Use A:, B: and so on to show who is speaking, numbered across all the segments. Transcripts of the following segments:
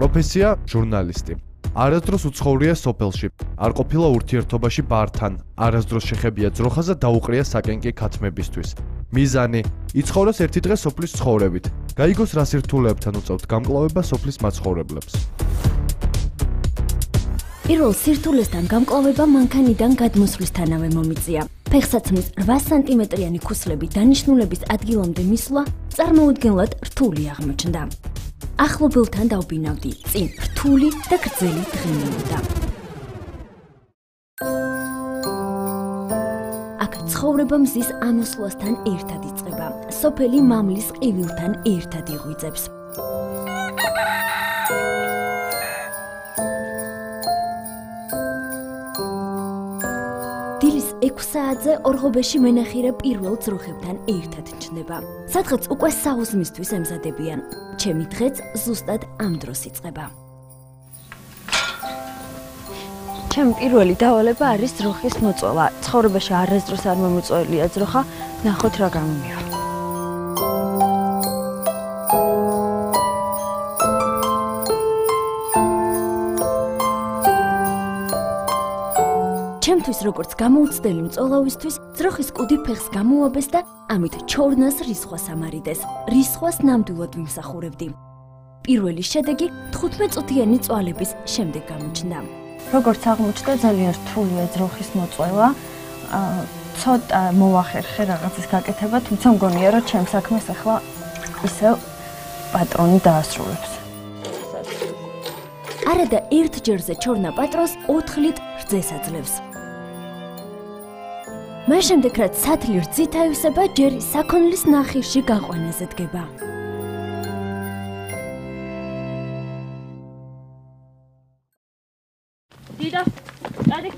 A: პროფესია ჟურნალისტი. არასდროს უცხოვრია სოფელში, არ ყოფილა ურთიერთობაში ბართან, არასდროს შეხებია ძროხაზე და დაუყრია საკენკი ქათმებისთვის. მიზანი: იცხოვროს ერთი დღე სოფლის ცხოვრებით, გაიგოს რა სირთულეებთან უწევთ გამკლავება სოფლის მაცხოვრებლებს.
B: პირველ სირთულესთან გამკლავება მანქანიდან გადმოსვლისთანავე მომიწია. ფეხსაცმლის 8 სანტიმეტრიანი ქუსლები დანიშნულების ადგილამდე მისვლა წარმოუდგენლად რთული აღმოჩნდა. ახლობელთან დავბინავდი, წინ რთული და გრძელი დღემდე. აქ ცხოვრება მზის ამოსვლასთან ერთად იწყება. სოფელი მამლის ყივილთან ერთად იღვიძებს. დილის 6 საათზე ორღობეში მენახირე პირველ ძროხებთან ერთად ჩნდება. სადღაც უკვე საუზმისთვის ემზადებიან. ჩემი დღეც ზუსტად ამ დროს იწყება. ჩემი პირველი დავალება არის ძროხის მოწვევა. ცხოვრებაში არასდროს არ მომწვეულია ძროხა, ნახოთ რა გამომივა. ჩემთვის როგორც გამოუცდელი მწველავისთვის ძროხის კუდი ფეხს გამოუაბეს და ამით ჩორნას რისხვას ამარიდეს. რისხვას ნამდვილად ვიმსახურებდი. პირველი შედეგი 15 წუთიანი წვალების შემდეგ გამოჩნდა.
C: როგორც აღმოჩნდა, ძალიან რთულია ძროხის მოწვევა. ცოტა მოახერხე რაღაცის გაკეთება, თუმცა მგონია, რომ ჩემს საქმეს ახლა ისევ პატრონი დაასრულებს.
B: არადა ერთ ჯერზე ჩორნა პატრონს 4 ლიტრ რძეს აძლევს. მას შემდეგ რაც სათლი რძით აივსება, ჯერ საქონლის ნახირში გაყვანაზე დგება.
C: დიდა, დადი.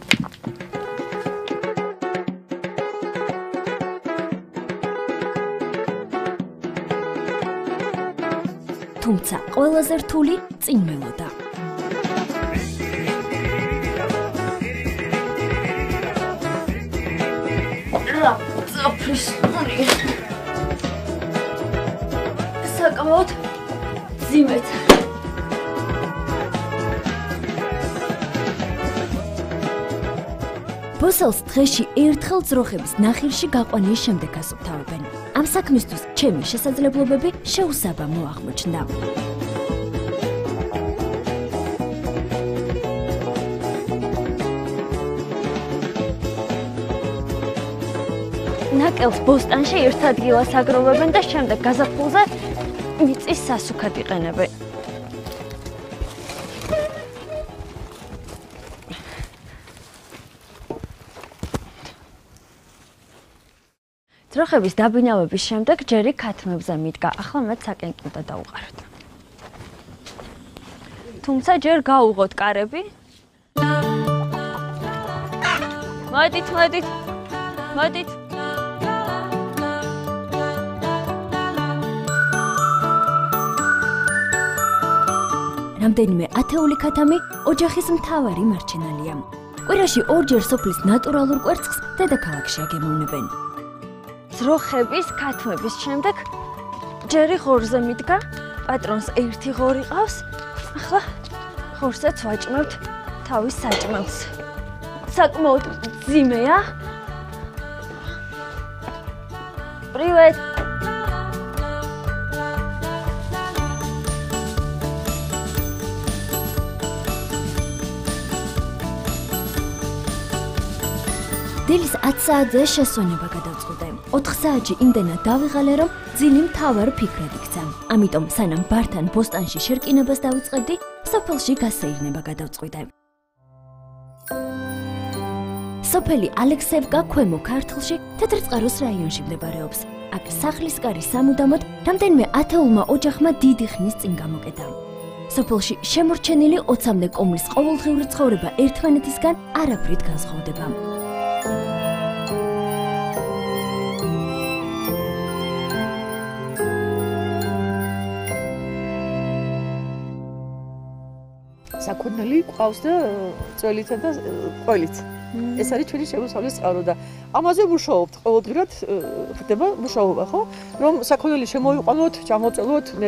B: თუმცა ყველაზე რთული წინ მელოდა. საკმაოდ ძიმეთ. ბოსელს დღეში ერთხელ ძროხების ნახირში გაყვანის შემდეგ ასუფთავებენ. ამ საქმისთვის ჩემი შესაძლებლობები შეუსაბამო აღმოჩნდა.
C: ნაკელს ბოსტანში ერთ ადგილას აგროვებენ და შემდეგ გაზაფხულზე მიწის სასუქად იყენებენ. ძროხების დაბინავების შემდეგ ჯერი ქათმებზე მიდგა. ახლა მათ საკენკი უნდა დაუყაროთ. თუმცა ჯერ გაუღოთ კარები. მოდით, მოდით. მოდით.
B: რამდენიმე ათეული ქათამი ოჯახის მთავარი მარჩენალია. კვირაში ორჯერ სოფლის ნატურალურ კვერცხს დედაქალაქში აგემოვნებენ.
C: ძროხების ქათმების შემდეგ ჯერი ღორზე მიდგა, პატრონს ერთი ღორი ყავს. ახლა ღორსაც ვაჭმევთ თავის საჭმელს. საკმაოდ ძიმეა. Привет. დილის 10 საათზე შესვენება გადავწყვიტე. 4 საათში იმდენად დავიღალე, რომ ძილი მთავარ ფიქრად იქცა. ამიტომ სანამ ბართან ბოსტანში შერკინებას დავიწყებდი, სოფელში გასეირნება გადავწყვიტე. სოფელი ალექსეევკა ქვემო ქართლში თეთრწყაროს რაიონში მდებარეობს. აქ სახლის კარი სამუდამოდ რამდენიმე ათეულმა ოჯახმა დიდი ხნის წინ გამოკეტა. სოფელში შემორჩენილი 20-მდე კომლის ყოველდღიური ცხოვრება ერთმანეთისგან არაფრით განსხვავდება.
D: საკუთნელი ყავს და წველითა და ყველით. ეს არის ჩვენი შემოსავლის წყარო და ამაზე ვმუშაობთ ყოველდღურად ხდება მუშაობა, ხო? რომ საქონელი შემოიყვანოთ, ჩამოწელოთ, მე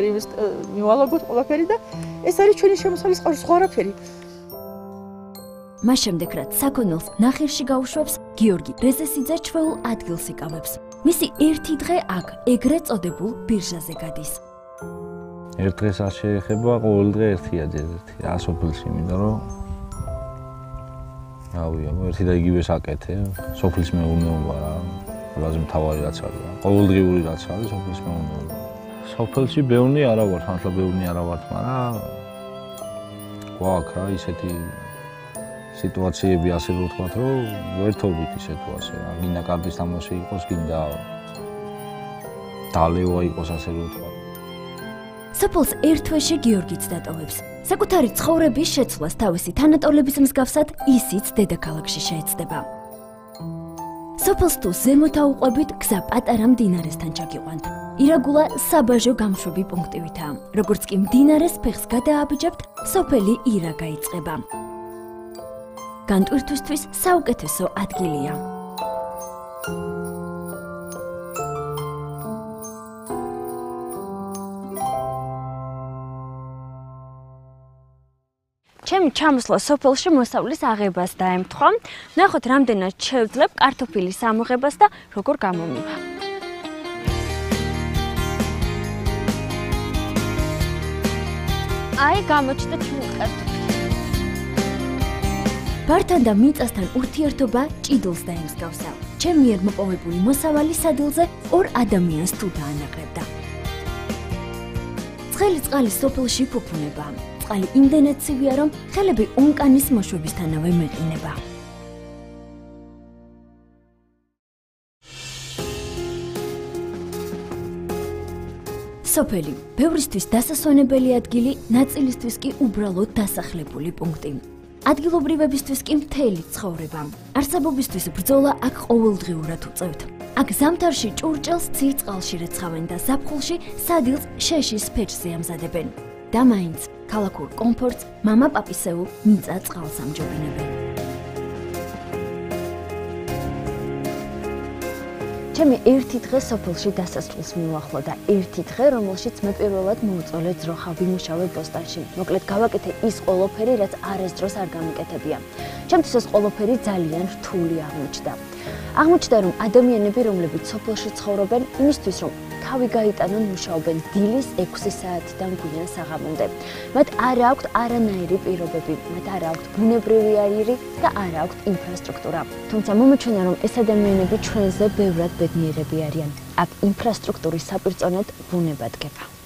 D: მივალაგოთ ყველაფერი და ეს არის ჩვენი შემოსავლის წყარო, სხვა არაფერი.
B: მას შემდეგ რაც საქონელს ნახირში გაუშვებს, გიორგი რეზესიძე ჩვეულ ადგილს იკავებს. მისი ერთი დღე აქ ეგრეთ წოდებულ ბირჟაზე გადის.
E: ერთ დღეს არ შეეხება, ყოველ დღე ერთია ერთი. სოფელში მინდა რომ ერთი და იგივე საკეთე, სოფლის მეურნეობა რა, ყველაზე მთავარი რაც არის. ყოველდღიური რაც არის სოფლის მეურნეობა. სოფელში ბევრი არა ვარ, მართლა ბევრი არა ვარ, მაგრამ გვაქვს რა ისეთი სიტუაციები ასე რომ ვთქვათ, რომ ვერთობითი სიტუაცია რა. გინდა კარდის თამაში იყოს, გინდა დალევა იყოს ასე რომ ვთქვათ.
B: სოფელს ერთ თვეში გიორგიც დატოვებს. საკუთარი ცხოვრების შეცვლას თავისი თანატოლების მსგავსად ისიც დედაქალაქში შეეცდება. სოფელს თუ ზემოთ აუყვებით, გზა პატარა მდინარესთან ჩაგიყვანთ. ირაგულა საბაჟო გამშვები პუნქტივითაა. როგორც კი მდინარეს ფეხს გადააბიჯებთ, სოფელი ირაგა იწყება. განტვირთვისთვის საუკეთესო ადგილია. ჩემი ჩამოსვლა სოფელში მოსავლის აღებას დაემთხვა. ნახოთ, რამდენად შევძლებ კარტოფილის ამოღებას და როგორ გამომივა. აი, გამოჩნდა ჩემი კარტოფილი. ბართან და მიწასთან ურთიერთობა ჭიდილს დაემსგავსა. ჩემი მიერ მოპოვებული მოსავალი სადილზე ორ ადამიანს თუ დაანაკრებდა. ცხელი წყალი სოფელში ფუფუნება. წყალი იმდენად ცივია, რომ ხელები უნკანის მოშვებისთანავე მეყინება. სოფელი ბევრისთვის დასასვენებელი ადგილი, ნაწილისთვის კი უბრალოდ დასახლებული პუნქტი. ადგილობრივებისთვის კი მთელი ცხოვრება. არსებობისთვის ბრძოლა აქ ყოველდღიურად უწევთ. აქ ზამთარში ჭურჭელს ცივ წყალში რეცხავენ და ზაფხულში სადილს შეშის ფეჭზე ამზადებენ. და მაინც ქალაქურ კომფორტს მამა-პაპისეულ მიწა წყალს ამჯობინებენ. ჩემი ერთი დღე სოფელში დასასრულს მივახვალ და ერთი დღე, რომელშიც მე პირველად მოვუწოლე ძროხა ვიმუშავე ბოსტანში. მოკლედ გავაკეთე ის ყველაფერი, რაც არასდროს არ გამიკეთებია. ჩემთვის ეს ყველაფერი ძალიან რთული აღმოჩნდა. აღმოჩნდა, რომ ადამიანები, რომლებიც სოფელში ცხოვრობენ, იმისთვის რომ თავი გაიტანონ, მუშაობენ დილის 6 საათიდან გვიან საღამომდე. მათ არ აქვთ არანაირი პირობები, მათ არ აქვთ ბუნებრივი აირი და არ აქვთ ინფრასტრუქტურა. თუმცა მომეჩვენა, რომ ეს ადამიანები ჩვენზე ბევრად ბედნიერები არიან. აქ ინფრასტრუქტურის საპირწონედ ბუნება დგება.